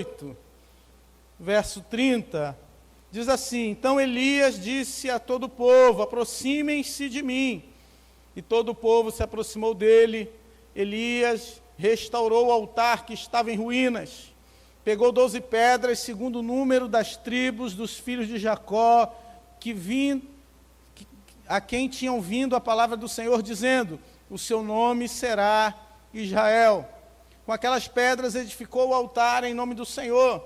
38, verso 30, diz assim: Então Elias disse a todo o povo: aproximem-se de mim. E todo o povo se aproximou dele. Elias restaurou o altar que estava em ruínas. Pegou 12 pedras, segundo o número das tribos dos filhos de Jacó, a quem tinham vindo a palavra do Senhor, dizendo: o seu nome será Israel. Com aquelas pedras edificou o altar em nome do Senhor.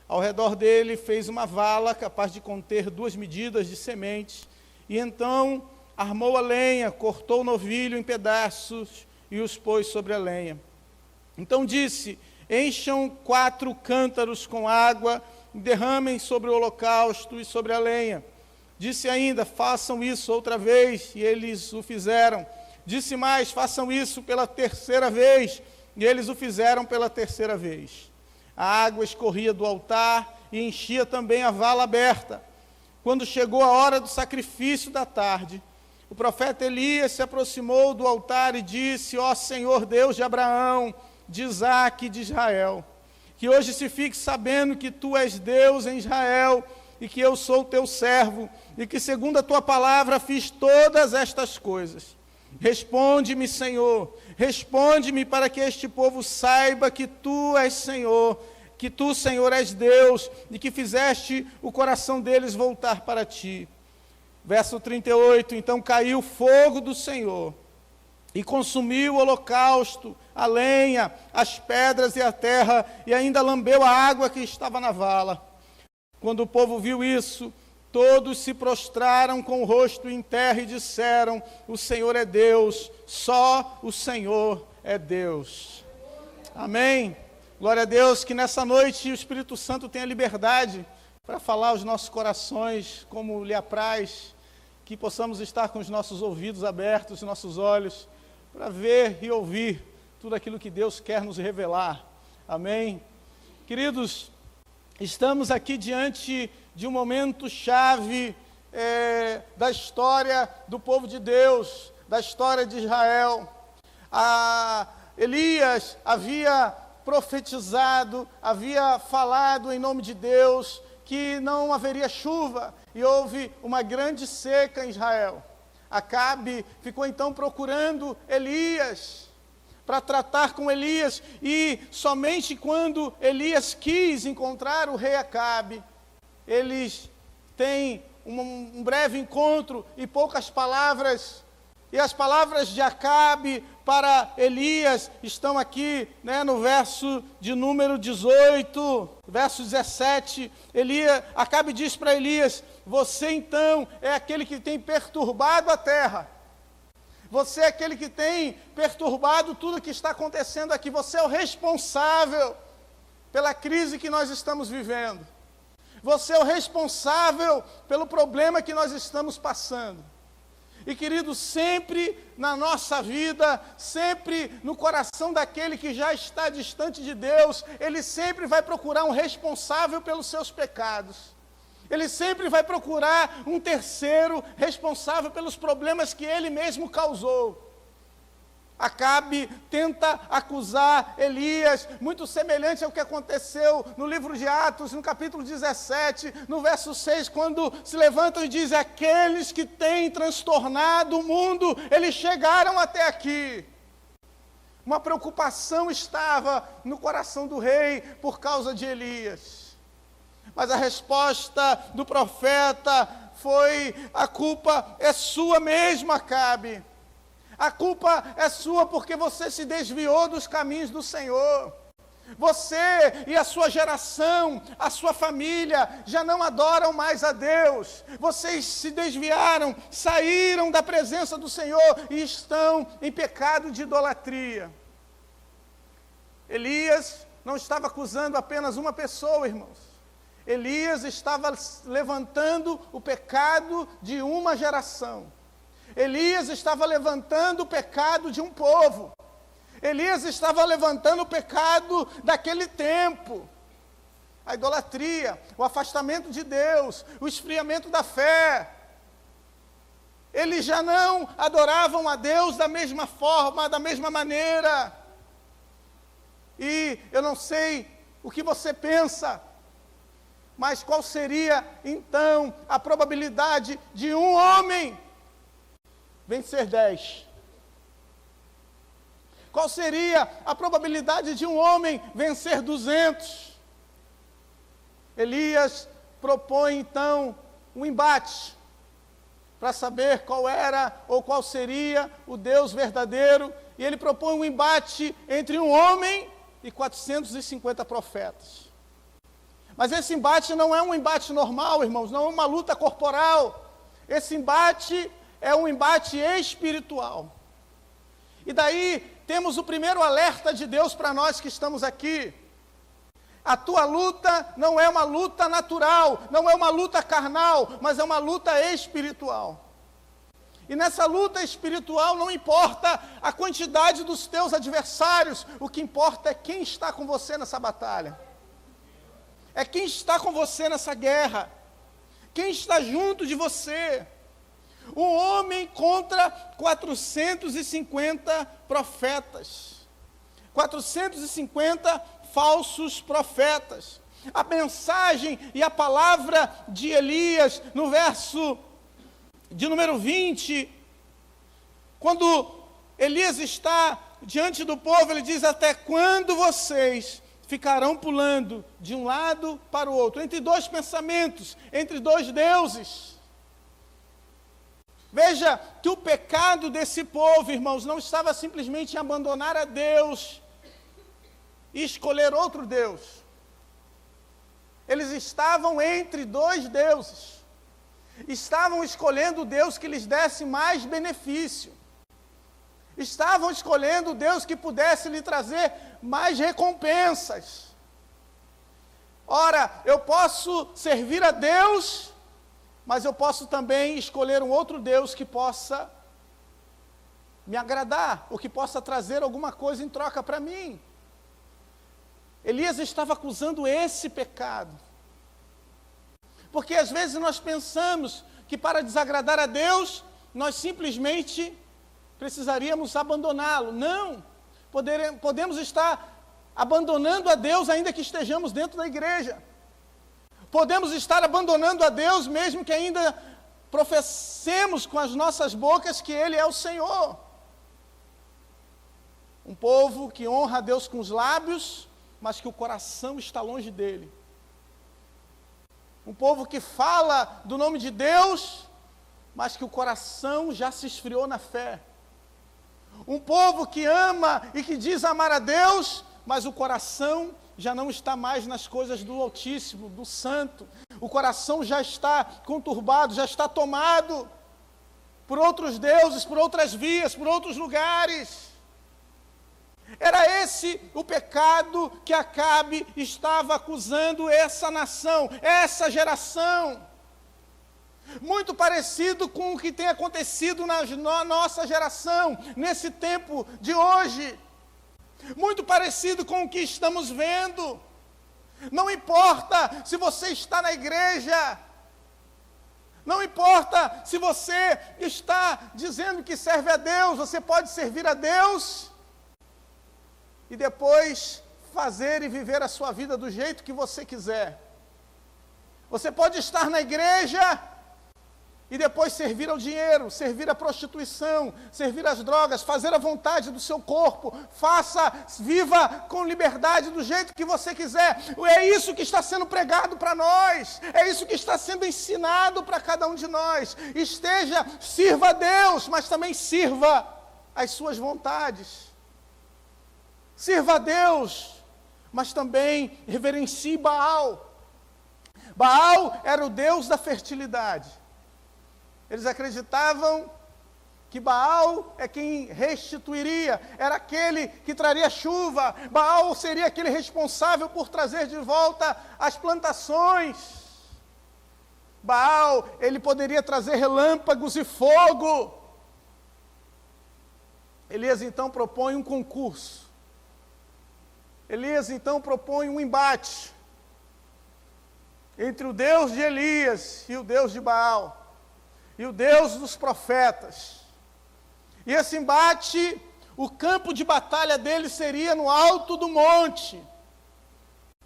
Ao redor dele fez uma vala capaz de conter 2 medidas de sementes. E então armou a lenha, cortou o novilho em pedaços e os pôs sobre a lenha. Então disse: encham 4 cântaros com água, derramem sobre o holocausto e sobre a lenha. Disse ainda: façam isso outra vez, e eles o fizeram. Disse mais: façam isso pela 3ª vez, e eles o fizeram pela 3ª vez. A água escorria do altar e enchia também a vala aberta. Quando chegou a hora do sacrifício da tarde, o profeta Elias se aproximou do altar e disse: ó Senhor Deus de Abraão, de Isaque e de Israel, que hoje se fique sabendo que tu és Deus em Israel e que eu sou teu servo, e que segundo a tua palavra fiz todas estas coisas. Responde-me, Senhor, responde-me, para que este povo saiba que tu és Senhor, que tu, Senhor, és Deus, e que fizeste o coração deles voltar para ti. Verso 38, então caiu fogo do Senhor, e consumiu o holocausto, a lenha, as pedras e a terra, e ainda lambeu a água que estava na vala. Quando o povo viu isso, todos se prostraram com o rosto em terra e disseram: o Senhor é Deus, só o Senhor é Deus. Amém? Glória a Deus, que nessa noite o Espírito Santo tenha liberdade para falar aos nossos corações como lhe apraz, que possamos estar com os nossos ouvidos abertos, nossos olhos, para ver e ouvir tudo aquilo que Deus quer nos revelar. Amém? Queridos, estamos aqui diante de um momento chave da história do povo de Deus, da história de Israel. Elias havia profetizado, havia falado em nome de Deus que não haveria chuva, e houve uma grande seca em Israel. Acabe ficou então procurando Elias, para tratar com Elias, e somente quando Elias quis encontrar o rei Acabe, eles têm um breve encontro e poucas palavras, e as palavras de Acabe para Elias estão aqui, no verso de número 18, verso 17, Acabe diz para Elias: você então é aquele que tem perturbado a terra, você é aquele que tem perturbado tudo que está acontecendo aqui, você é o responsável pela crise que nós estamos vivendo, você é o responsável pelo problema que nós estamos passando. E querido, sempre na nossa vida, sempre no coração daquele que já está distante de Deus, ele sempre vai procurar um responsável pelos seus pecados. Ele sempre vai procurar um terceiro responsável pelos problemas que ele mesmo causou. Acabe tenta acusar Elias, muito semelhante ao que aconteceu no livro de Atos, no capítulo 17, no verso 6, quando se levantam e dizem: aqueles que têm transtornado o mundo, eles chegaram até aqui. Uma preocupação estava no coração do rei por causa de Elias. Mas a resposta do profeta foi: a culpa é sua mesmo, Acabe. A culpa é sua porque você se desviou dos caminhos do Senhor. Você e a sua geração, a sua família, já não adoram mais a Deus. Vocês se desviaram, saíram da presença do Senhor e estão em pecado de idolatria. Elias não estava acusando apenas uma pessoa, irmãos. Elias estava levantando o pecado de uma geração. Elias estava levantando o pecado de um povo. Elias estava levantando o pecado daquele tempo. A idolatria, o afastamento de Deus, o esfriamento da fé. Eles já não adoravam a Deus da mesma forma, da mesma maneira. E eu não sei o que você pensa. Mas qual seria, então, a probabilidade de um homem vencer 10? Qual seria a probabilidade de um homem vencer 200? Elias propõe, então, um embate para saber qual era ou qual seria o Deus verdadeiro. E ele propõe um embate entre um homem e 450 profetas. Mas esse embate não é um embate normal, irmãos, não é uma luta corporal. Esse embate é um embate espiritual. E daí temos o primeiro alerta de Deus para nós que estamos aqui. A tua luta não é uma luta natural, não é uma luta carnal, mas é uma luta espiritual. E nessa luta espiritual não importa a quantidade dos teus adversários, o que importa é quem está com você nessa batalha. É quem está com você nessa guerra. Quem está junto de você. Um homem contra 450 profetas. 450 falsos profetas. A mensagem e a palavra de Elias, no verso de número 20, quando Elias está diante do povo, ele diz: até quando vocês ficarão pulando de um lado para o outro, entre dois pensamentos, entre dois deuses? Veja que o pecado desse povo, irmãos, não estava simplesmente em abandonar a Deus e escolher outro Deus. Eles estavam entre dois deuses. Estavam escolhendo o Deus que lhes desse mais benefício. Estavam escolhendo o Deus que pudesse lhe trazer mais recompensas. Ora, eu posso servir a Deus, mas eu posso também escolher um outro Deus que possa me agradar, ou que possa trazer alguma coisa em troca para mim. Elias estava acusando esse pecado. Porque às vezes nós pensamos que para desagradar a Deus, nós simplesmente precisaríamos abandoná-lo. Não, podemos estar abandonando a Deus ainda que estejamos dentro da igreja. Podemos estar abandonando a Deus mesmo que ainda professemos com as nossas bocas que Ele é o Senhor. Um povo que honra a Deus com os lábios, mas que o coração está longe dEle. Um povo que fala do nome de Deus, mas que o coração já se esfriou na fé. Um povo que ama e que diz amar a Deus, mas o coração já não está mais nas coisas do Altíssimo, do Santo. O coração já está conturbado, já está tomado por outros deuses, por outras vias, por outros lugares. Era esse o pecado que Acabe estava acusando essa nação, essa geração. Muito parecido com o que tem acontecido na nossa geração, nesse tempo de hoje. Muito parecido com o que estamos vendo. Não importa se você está na igreja, não importa se você está dizendo que serve a Deus, você pode servir a Deus e depois fazer e viver a sua vida do jeito que você quiser. Você pode estar na igreja e depois servir ao dinheiro, servir à prostituição, servir às drogas, fazer a vontade do seu corpo, viva com liberdade do jeito que você quiser. É isso que está sendo pregado para nós, é isso que está sendo ensinado para cada um de nós. Sirva a Deus, mas também sirva as suas vontades. Sirva a Deus, mas também reverencie Baal. Baal era o deus da fertilidade. Eles acreditavam que Baal é quem restituiria, era aquele que traria chuva. Baal seria aquele responsável por trazer de volta as plantações. Baal, ele poderia trazer relâmpagos e fogo. Elias então propõe um concurso. Elias então propõe um embate entre o Deus de Elias e o Deus de Baal, e o Deus dos profetas. E esse embate, o campo de batalha dele seria no alto do monte.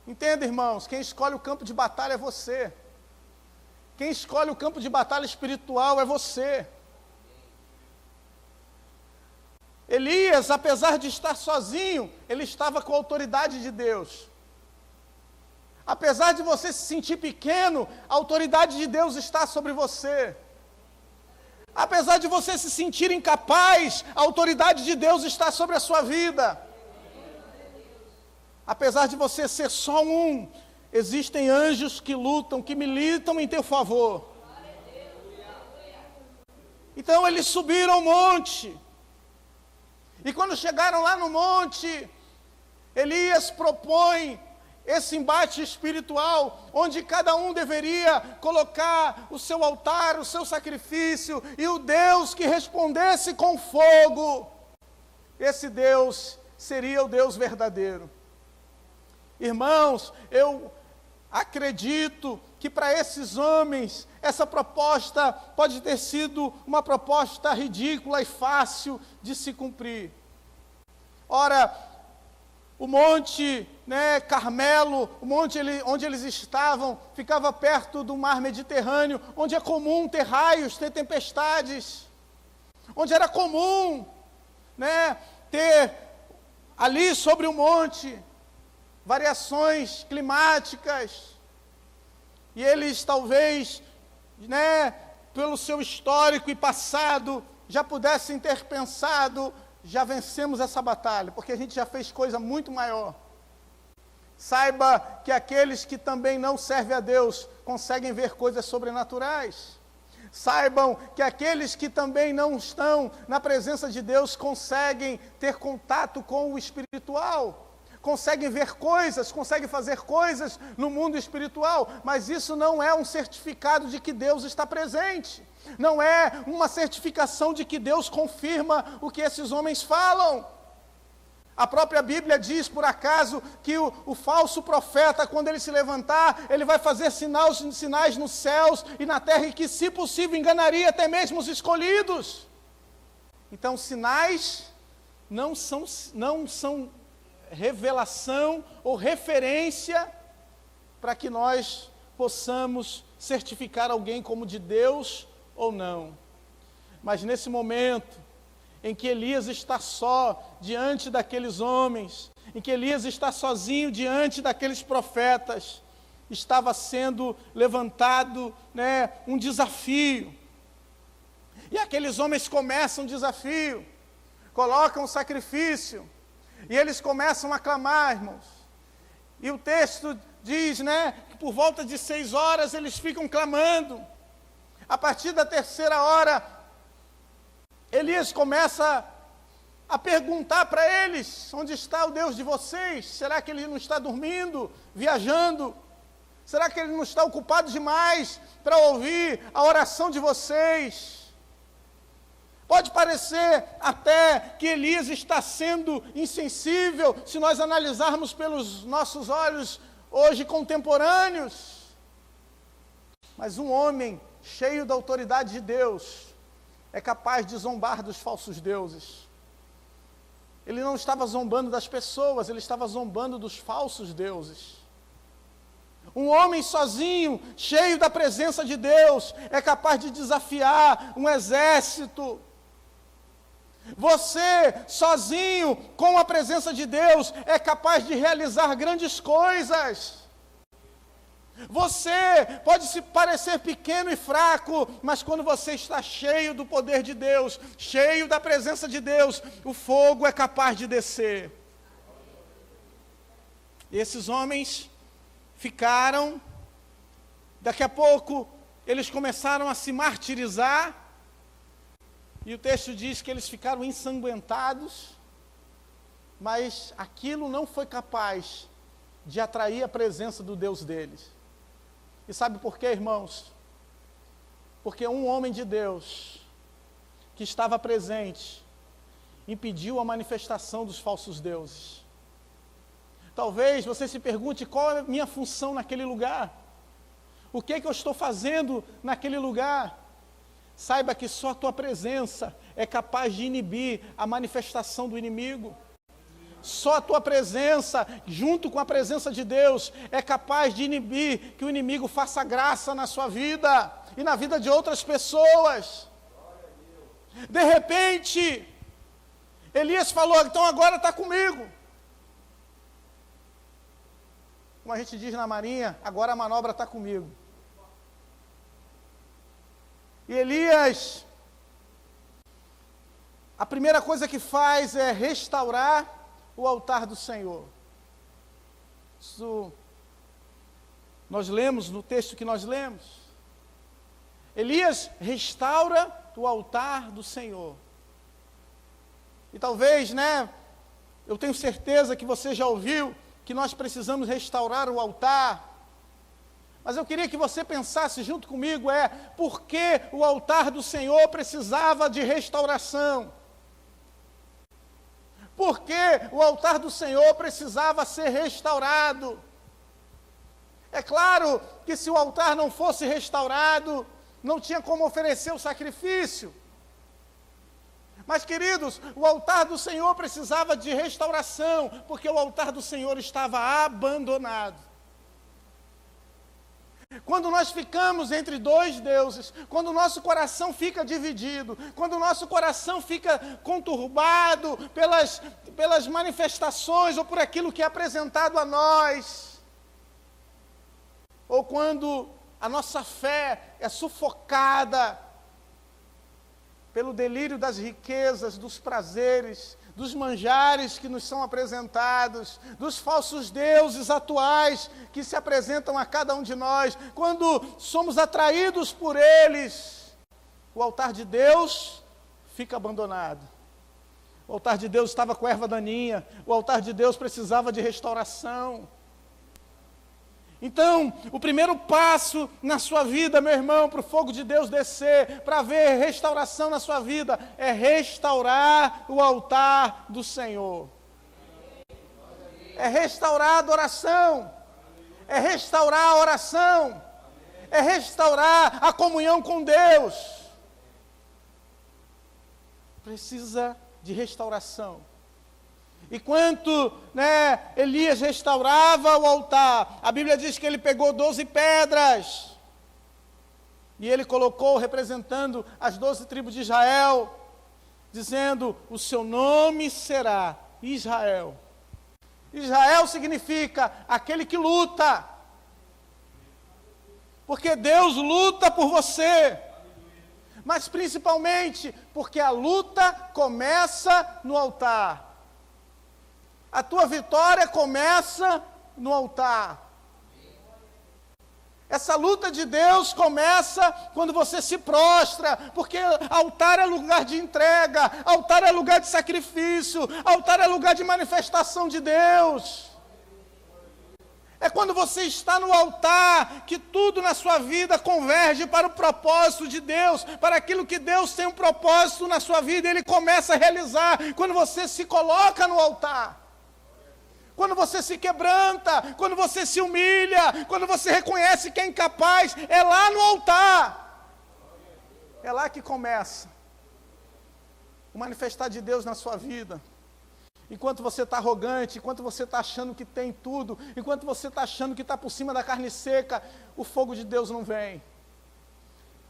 Entenda, irmãos, quem escolhe o campo de batalha é você. Quem escolhe o campo de batalha espiritual é você. Elias, apesar de estar sozinho, ele estava com a autoridade de Deus. Apesar de você se sentir pequeno, a autoridade de Deus está sobre você. Apesar de você se sentir incapaz, a autoridade de Deus está sobre a sua vida. Apesar de você ser só um, existem anjos que lutam, que militam em teu favor. Então eles subiram ao monte. E quando chegaram lá no monte, Elias propõe esse embate espiritual, onde cada um deveria colocar o seu altar, o seu sacrifício, e o Deus que respondesse com fogo, esse Deus seria o Deus verdadeiro. Irmãos, eu acredito que para esses homens, essa proposta pode ter sido uma proposta ridícula e fácil de se cumprir. Ora, o monte Carmelo, o monte onde eles estavam, ficava perto do mar Mediterrâneo, onde é comum ter raios, ter tempestades, onde era comum ter ali sobre o monte variações climáticas. E eles talvez, pelo seu histórico e passado, já pudessem ter pensado, já vencemos essa batalha, porque a gente já fez coisa muito maior. Saiba que aqueles que também não servem a Deus conseguem ver coisas sobrenaturais. Saibam que aqueles que também não estão na presença de Deus conseguem ter contato com o espiritual. Conseguem ver coisas, conseguem fazer coisas no mundo espiritual, mas isso não é um certificado de que Deus está presente. Não é uma certificação de que Deus confirma o que esses homens falam. A própria Bíblia diz, por acaso, que o falso profeta, quando ele se levantar, ele vai fazer sinais nos céus e na terra, e que, se possível, enganaria até mesmo os escolhidos. Então, sinais não são revelação ou referência para que nós possamos certificar alguém como de Deus ou não. Mas nesse momento em que Elias está só diante daqueles homens, em que Elias está sozinho diante daqueles profetas, estava sendo levantado um desafio. E aqueles homens começam um desafio, colocam um sacrifício, e eles começam a clamar, irmãos. E o texto diz, que por volta de 6 horas eles ficam clamando. A partir da 3ª hora, Elias começa a perguntar para eles: onde está o Deus de vocês? Será que ele não está dormindo, viajando? Será que ele não está ocupado demais para ouvir a oração de vocês? Pode parecer até que Elias está sendo insensível, se nós analisarmos pelos nossos olhos hoje contemporâneos. Mas um homem cheio da autoridade de Deus é capaz de zombar dos falsos deuses. Ele não estava zombando das pessoas, ele estava zombando dos falsos deuses. Um homem sozinho, cheio da presença de Deus, é capaz de desafiar um exército. Você, sozinho, com a presença de Deus, é capaz de realizar grandes coisas. Você pode se parecer pequeno e fraco, mas quando você está cheio do poder de Deus, cheio da presença de Deus, o fogo é capaz de descer. E esses homens ficaram, daqui a pouco, eles começaram a se martirizar, e o texto diz que eles ficaram ensanguentados, mas aquilo não foi capaz de atrair a presença do Deus deles. E sabe por quê, irmãos? Porque um homem de Deus, que estava presente, impediu a manifestação dos falsos deuses. Talvez você se pergunte: qual é a minha função naquele lugar? O que é que eu estou fazendo naquele lugar? Saiba que só a tua presença é capaz de inibir a manifestação do inimigo. Só a tua presença, junto com a presença de Deus, é capaz de inibir que o inimigo faça graça na sua vida e na vida de outras pessoas. De repente, Elias falou, então agora está comigo. Como a gente diz na marinha, agora a manobra está comigo. E Elias, a primeira coisa que faz é restaurar o altar do Senhor. Isso nós lemos no texto que nós lemos. Elias restaura o altar do Senhor. E talvez, eu tenho certeza que você já ouviu que nós precisamos restaurar o altar. Mas eu queria que você pensasse junto comigo, por que o altar do Senhor precisava de restauração? Por que o altar do Senhor precisava ser restaurado? É claro que se o altar não fosse restaurado, não tinha como oferecer o sacrifício. Mas, queridos, o altar do Senhor precisava de restauração, porque o altar do Senhor estava abandonado. Quando nós ficamos entre dois deuses, quando o nosso coração fica dividido, quando o nosso coração fica conturbado pelas manifestações ou por aquilo que é apresentado a nós, ou quando a nossa fé é sufocada pelo delírio das riquezas, dos prazeres, dos manjares que nos são apresentados, dos falsos deuses atuais que se apresentam a cada um de nós, quando somos atraídos por eles, o altar de Deus fica abandonado. O altar de Deus estava com erva daninha, o altar de Deus precisava de restauração. Então, o primeiro passo na sua vida, meu irmão, para o fogo de Deus descer, para haver restauração na sua vida, é restaurar o altar do Senhor. É restaurar a adoração, é restaurar a oração, é restaurar a comunhão com Deus. Precisa de restauração. E quanto Elias restaurava o altar, a Bíblia diz que ele pegou 12 pedras, e ele colocou representando as 12 tribos de Israel, dizendo, o seu nome será Israel. Israel significa aquele que luta, porque Deus luta por você, mas principalmente porque a luta começa no altar. A tua vitória começa no altar. Essa luta de Deus começa quando você se prostra, porque altar é lugar de entrega, altar é lugar de sacrifício, altar é lugar de manifestação de Deus. É quando você está no altar que tudo na sua vida converge para o propósito de Deus, para aquilo que Deus tem um propósito na sua vida, Ele começa a realizar, quando você se coloca no altar. Quando você se quebranta, quando você se humilha, quando você reconhece que é incapaz, é lá no altar. É lá que começa o manifestar de Deus na sua vida. Enquanto você está arrogante, enquanto você está achando que tem tudo, enquanto você está achando que está por cima da carne seca, o fogo de Deus não vem.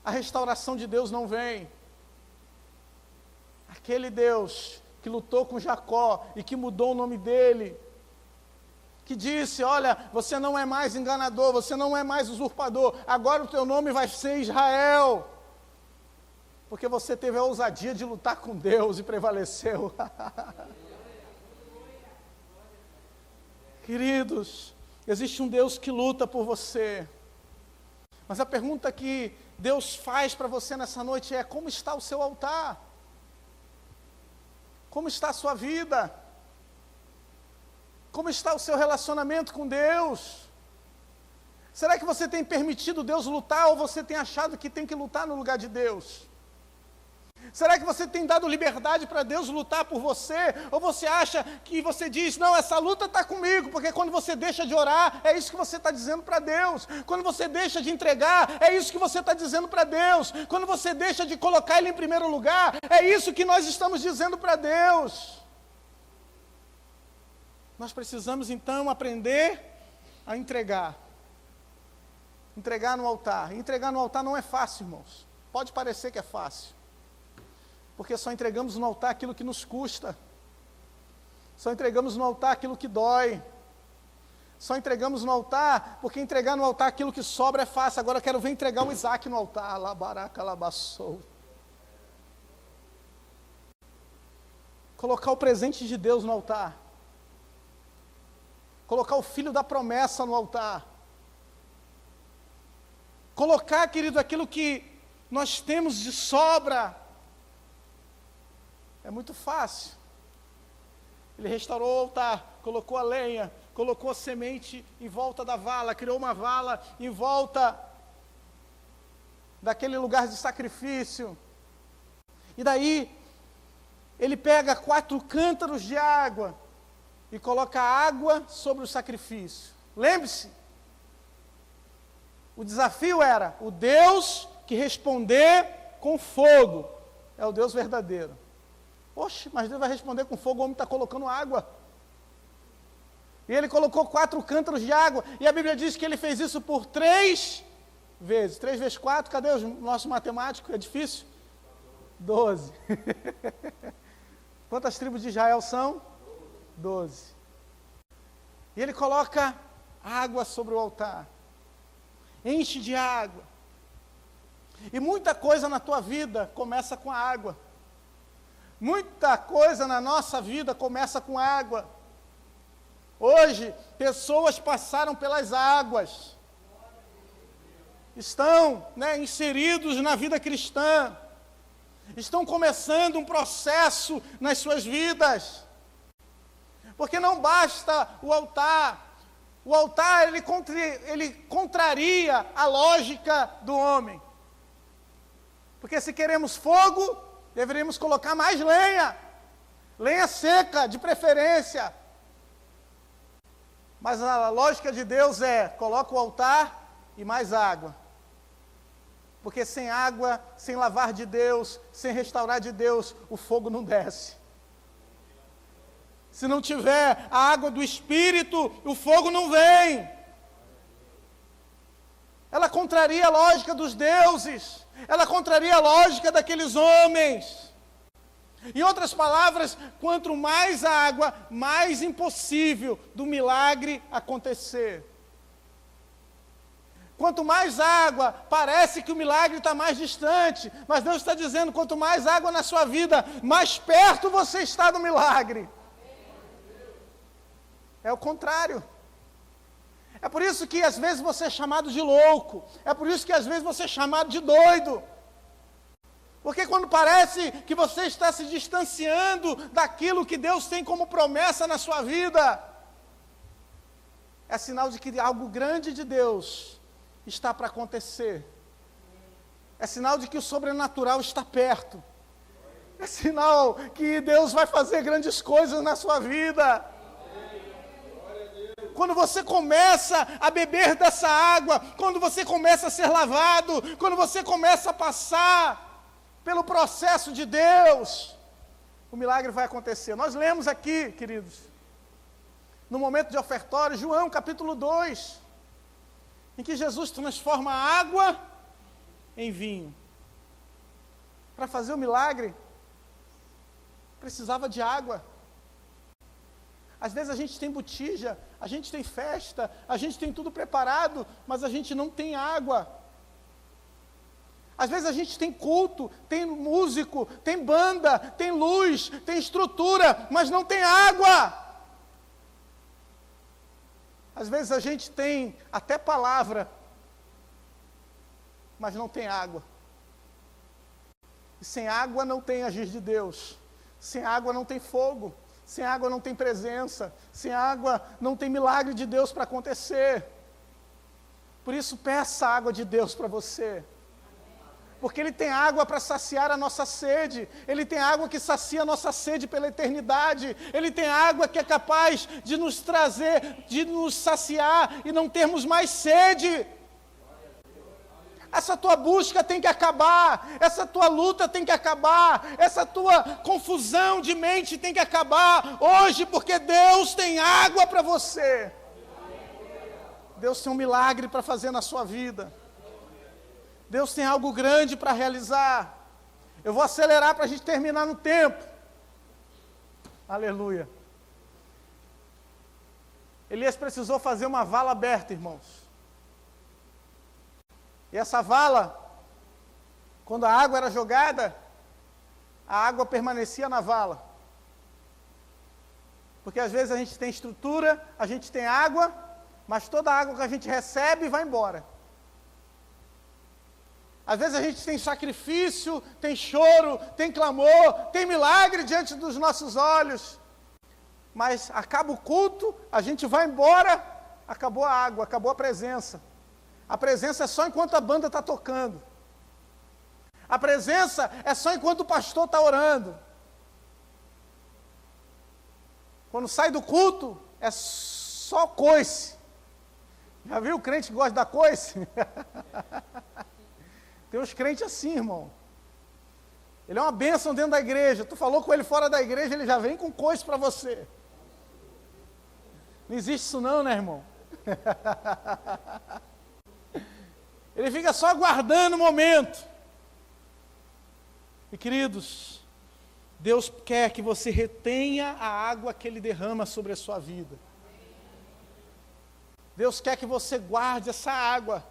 A restauração de Deus não vem. Aquele Deus que lutou com Jacó e que mudou o nome dele, que disse, olha, você não é mais enganador, você não é mais usurpador, agora o teu nome vai ser Israel, porque você teve a ousadia de lutar com Deus e prevaleceu. Queridos, existe um Deus que luta por você, mas a pergunta que Deus faz para você nessa noite é, como está o seu altar? Como está a sua vida? Como está o seu relacionamento com Deus? Será que você tem permitido Deus lutar ou você tem achado que tem que lutar no lugar de Deus? Será que você tem dado liberdade para Deus lutar por você? Ou você acha que você diz, não, essa luta está comigo, porque quando você deixa de orar, é isso que você está dizendo para Deus. Quando você deixa de entregar, é isso que você está dizendo para Deus. Quando você deixa de colocar Ele em primeiro lugar, é isso que nós estamos dizendo para Deus. Nós precisamos então aprender a entregar. Entregar no altar. Entregar no altar não é fácil, irmãos. Pode parecer que é fácil. Porque só entregamos no altar aquilo que nos custa. Só entregamos no altar aquilo que dói. Só entregamos no altar, porque entregar no altar aquilo que sobra é fácil. Agora eu quero ver entregar o Isaac no altar. Labaraca, labassou. Colocar o presente de Deus no altar. Colocar o filho da promessa no altar. Colocar, querido, aquilo que nós temos de sobra. É muito fácil. Ele restaurou o altar, colocou a lenha, colocou a semente em volta da vala, criou uma vala em volta daquele lugar de sacrifício. E daí, ele pega 4 cântaros de água e coloca água sobre o sacrifício. Lembre-se, o desafio era o Deus que responder com fogo. É o Deus verdadeiro. Oxe, mas Deus vai responder com fogo, o homem está colocando água. E ele colocou 4 cântaros de água, e a Bíblia diz que ele fez isso por 3 vezes. 3 vezes 4, cadê o nosso matemático? É difícil? 12. Quantas tribos de Israel são? 12. E ele coloca água sobre o altar. Enche de água. E muita coisa na tua vida começa com a água. Muita coisa na nossa vida começa com água. Hoje, pessoas passaram pelas águas. Estão, inseridos na vida cristã. Estão começando um processo nas suas vidas. Porque não basta o altar. O altar, ele contraria a lógica do homem. Porque se queremos fogo, deveríamos colocar mais lenha. Lenha seca, de preferência. Mas a lógica de Deus é, coloca o altar e mais água. Porque sem água, sem lavar de Deus, sem restaurar de Deus, o fogo não desce. Se não tiver a água do Espírito, o fogo não vem. Ela contraria a lógica dos deuses. Ela contraria a lógica daqueles homens. Em outras palavras, quanto mais água, mais impossível do milagre acontecer. Quanto mais água, parece que o milagre está mais distante. Mas Deus está dizendo, quanto mais água na sua vida, mais perto você está do milagre. É o contrário. É por isso que às vezes você é chamado de louco. É por isso que às vezes você é chamado de doido. Porque quando parece que você está se distanciando daquilo que Deus tem como promessa na sua vida, é sinal de que algo grande de Deus está para acontecer. É sinal de que o sobrenatural está perto. É sinal que Deus vai fazer grandes coisas na sua vida. Quando você começa a beber dessa água, quando você começa a ser lavado, quando você começa a passar pelo processo de Deus, o milagre vai acontecer. Nós lemos aqui, queridos, no momento de ofertório, João capítulo 2, em que Jesus transforma a água em vinho. Para fazer o milagre, precisava de água. Às vezes a gente tem botija, a gente tem festa, a gente tem tudo preparado, mas a gente não tem água. Às vezes a gente tem culto, tem músico, tem banda, tem luz, tem estrutura, mas não tem água. Às vezes a gente tem até palavra, mas não tem água. E sem água não tem agir de Deus. Sem água não tem fogo. Sem água não tem presença. Sem água não tem milagre de Deus para acontecer. Por isso, peça a água de Deus para você. Porque Ele tem água para saciar a nossa sede. Ele tem água que sacia a nossa sede pela eternidade. Ele tem água que é capaz de nos trazer, de nos saciar e não termos mais sede. Essa tua busca tem que acabar, essa tua luta tem que acabar, essa tua confusão de mente tem que acabar hoje, porque Deus tem água para você. Deus tem um milagre para fazer na sua vida. Deus tem algo grande para realizar. Eu vou acelerar para a gente terminar no tempo. Aleluia. Elias precisou fazer uma vala aberta, irmãos. E essa vala, quando a água era jogada, a água permanecia na vala. Porque às vezes a gente tem estrutura, a gente tem água, mas toda a água que a gente recebe vai embora. Às vezes a gente tem sacrifício, tem choro, tem clamor, tem milagre diante dos nossos olhos. Mas acaba o culto, a gente vai embora, acabou a água, acabou a presença. A presença é só enquanto a banda está tocando. A presença é só enquanto o pastor está orando. Quando sai do culto, é só coice. Já viu o crente que gosta da coice? Tem uns crentes assim, irmão. Ele é uma bênção dentro da igreja. Tu falou com ele fora da igreja, ele já vem com coice para você. Não existe isso não, né, irmão? Ele fica só aguardando o momento. E queridos, Deus quer que você retenha a água que Ele derrama sobre a sua vida. Deus quer que você guarde essa água.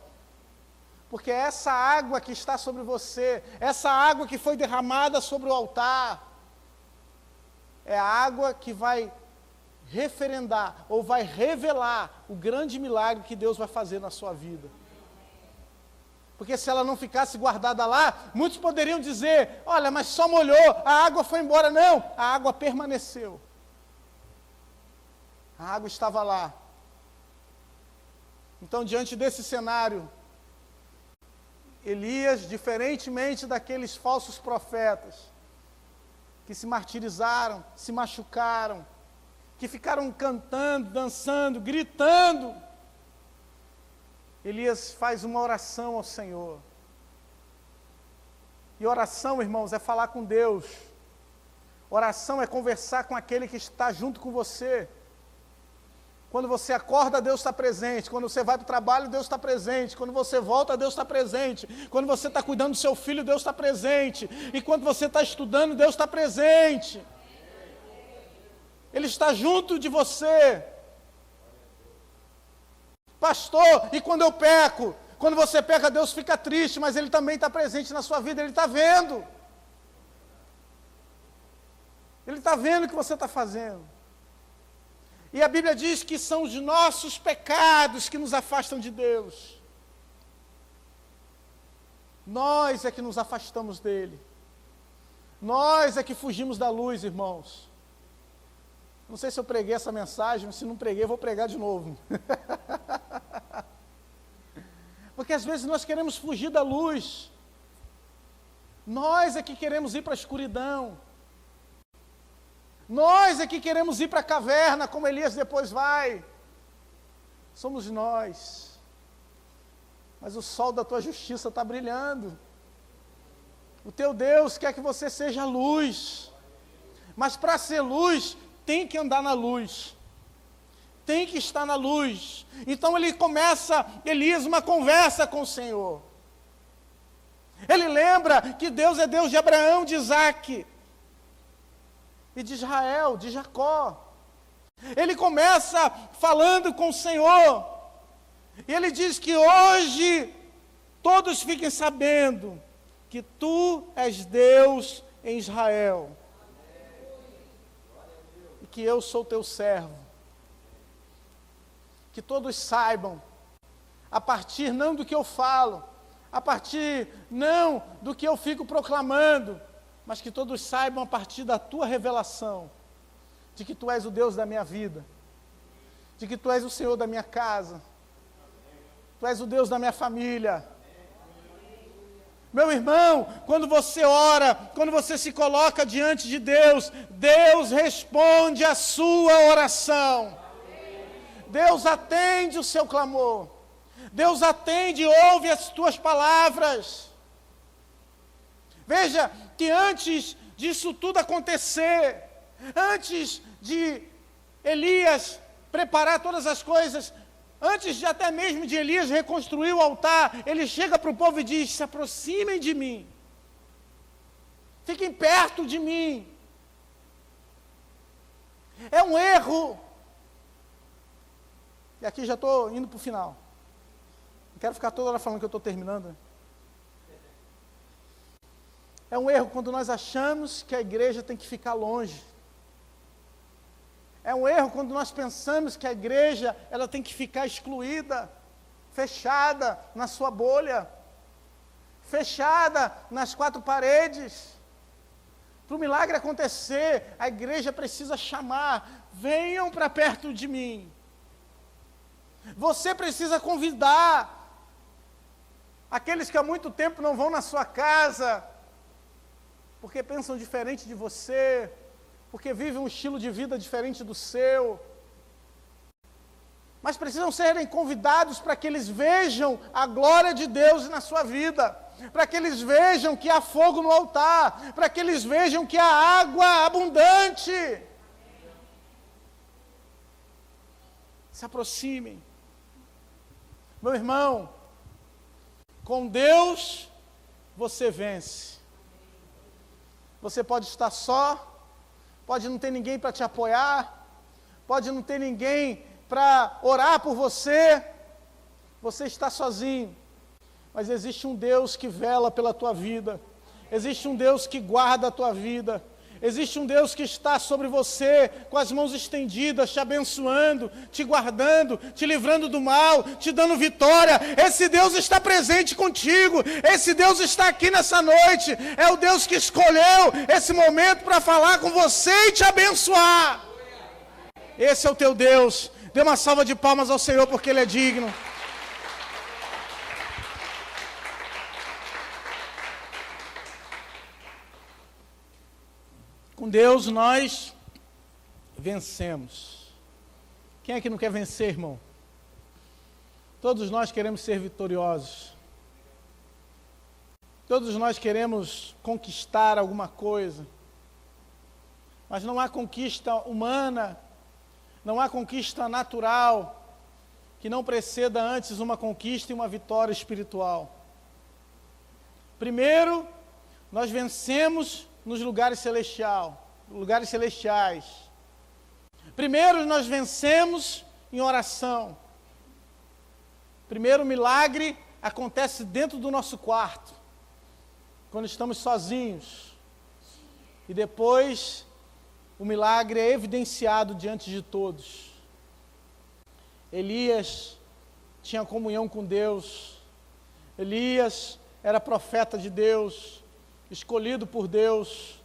Porque é essa água que está sobre você, essa água que foi derramada sobre o altar, é a água que vai referendar, ou vai revelar o grande milagre que Deus vai fazer na sua vida. Porque se ela não ficasse guardada lá, muitos poderiam dizer, olha, mas só molhou, a água foi embora. Não, a água permaneceu. A água estava lá. Então, diante desse cenário, Elias, diferentemente daqueles falsos profetas, que se martirizaram, se machucaram, que ficaram cantando, dançando, gritando, Elias faz uma oração ao Senhor. E oração, irmãos, é falar com Deus. Oração é conversar com aquele que está junto com você. Quando você acorda, Deus está presente. Quando você vai para o trabalho, Deus está presente. Quando você volta, Deus está presente. Quando você está cuidando do seu filho, Deus está presente. E quando você está estudando, Deus está presente. Ele está junto de você. Pastor, e quando eu peco? Quando você peca, Deus fica triste, mas Ele também está presente na sua vida, Ele está vendo. Ele está vendo o que você está fazendo. E a Bíblia diz que são os nossos pecados que nos afastam de Deus. Nós é que nos afastamos dEle. Nós é que fugimos da luz, irmãos. Não sei se eu preguei essa mensagem, mas se não preguei, eu vou pregar de novo. Porque às vezes nós queremos fugir da luz. Nós é que queremos ir para a escuridão. Nós é que queremos ir para a caverna, como Elias depois vai. Somos nós. Mas o sol da tua justiça está brilhando. O teu Deus quer que você seja luz. Mas para ser luz, tem que andar na luz. Tem que estar na luz. Então Elias, uma conversa com o Senhor. Ele lembra que Deus é Deus de Abraão, de Isaac e de Israel, de Jacó. Ele começa falando com o Senhor. E ele diz que hoje todos fiquem sabendo que tu és Deus em Israel. E que eu sou teu servo. Que todos saibam, a partir não do que eu falo, a partir não do que eu fico proclamando, mas que todos saibam a partir da tua revelação, de que tu és o Deus da minha vida, de que tu és o Senhor da minha casa, tu és o Deus da minha família. Meu irmão, quando você ora, quando você se coloca diante de Deus, Deus responde a sua oração. Deus atende o seu clamor. Deus atende e ouve as tuas palavras. Veja que antes disso tudo acontecer, antes de Elias preparar todas as coisas, antes de até mesmo de Elias reconstruir o altar, ele chega para o povo e diz: se aproximem de mim, fiquem perto de mim. É um erro. E aqui já estou indo para o final. Não quero ficar toda hora falando que eu estou terminando. É um erro quando nós achamos que a igreja tem que ficar longe. É um erro quando nós pensamos que a igreja ela tem que ficar excluída, fechada na sua bolha, fechada nas quatro paredes. Para o milagre acontecer, a igreja precisa chamar: venham para perto de mim. Você precisa convidar aqueles que há muito tempo não vão na sua casa, porque pensam diferente de você, porque vivem um estilo de vida diferente do seu, mas precisam serem convidados para que eles vejam a glória de Deus na sua vida, para que eles vejam que há fogo no altar, para que eles vejam que há água abundante. Se aproximem. Meu irmão, com Deus você vence. Você pode estar só, pode não ter ninguém para te apoiar, pode não ter ninguém para orar por você, você está sozinho, mas existe um Deus que vela pela tua vida, existe um Deus que guarda a tua vida, existe um Deus que está sobre você, com as mãos estendidas, te abençoando, te guardando, te livrando do mal, te dando vitória. Esse Deus está presente contigo, esse Deus está aqui nessa noite, é o Deus que escolheu esse momento para falar com você e te abençoar. Esse é o teu Deus. Dê uma salva de palmas ao Senhor, porque Ele é digno. Com Deus nós vencemos. Quem é que não quer vencer, irmão? Todos nós queremos ser vitoriosos. Todos nós queremos conquistar alguma coisa. Mas não há conquista humana, não há conquista natural que não preceda antes uma conquista e uma vitória espiritual. Primeiro, nós vencemos nos lugares celestiais. Primeiro, nós vencemos em oração. Primeiro milagre acontece dentro do nosso quarto, quando estamos sozinhos. E depois, o milagre é evidenciado diante de todos. Elias tinha comunhão com Deus. Elias era profeta de Deus, escolhido por Deus.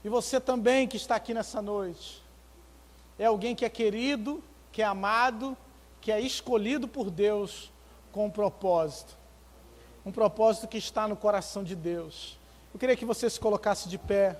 E você também que está aqui nessa noite, é alguém que é querido, que é amado, que é escolhido por Deus com um propósito que está no coração de Deus. Eu queria que você se colocasse de pé.